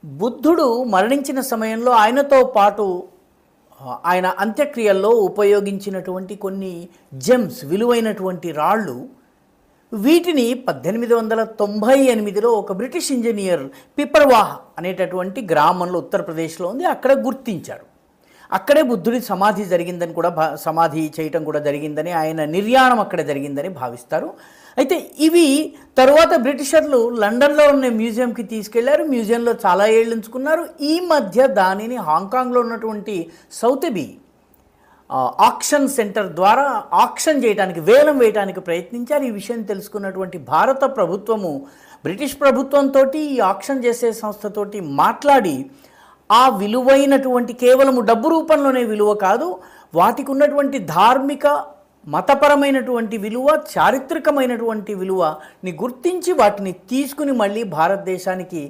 బుద్ధుడు మరణించిన సమయంలో ఆయనతో పాటు ఆయన అంత్యక్రియల్లో ఉపయోగించినటువంటి కొన్ని జెమ్స్ విలువైనటువంటి రాళ్ళు, వీటిని 1898లో ఒక బ్రిటిష్ ఇంజనీర్ పిపర్వాహ్ అనేటటువంటి గ్రామంలో ఉత్తరప్రదేశ్లో ఉంది, అక్కడ గుర్తించాడు. అక్కడే బుద్ధుడి సమాధి జరిగిందని కూడా సమాధి చేయటం కూడా జరిగిందని, ఆయన నిర్యాణం అక్కడ జరిగిందని భావిస్తారు. అయితే ఇవి తరువాత బ్రిటిషర్లు లండన్లో ఉన్న మ్యూజియంకి తీసుకెళ్లారు, మ్యూజియంలో చాలా ఏళ్ళు ఉంచుకున్నారు. ఈ మధ్య దానిని హాంకాంగ్లో ఉన్నటువంటి సౌతెబీ ఆక్షన్ సెంటర్ ద్వారా ఆక్షన్ చేయడానికి, వేలం వేయడానికి ప్రయత్నించారు. ఈ విషయం తెలుసుకున్నటువంటి భారత ప్రభుత్వము బ్రిటిష్ ప్రభుత్వంతో, ఈ ఆక్షన్ చేసే సంస్థతోటి మాట్లాడి ఆ విలువైనటువంటి, కేవలము డబ్బు రూపంలోనే విలువ కాదు, వాటికి ఉన్నటువంటి ధార్మిక మతపరమైనటువంటి విలువ, చారిత్రకమైనటువంటి విలువని గుర్తించి వాటిని తీసుకుని మళ్ళీ భారతదేశానికి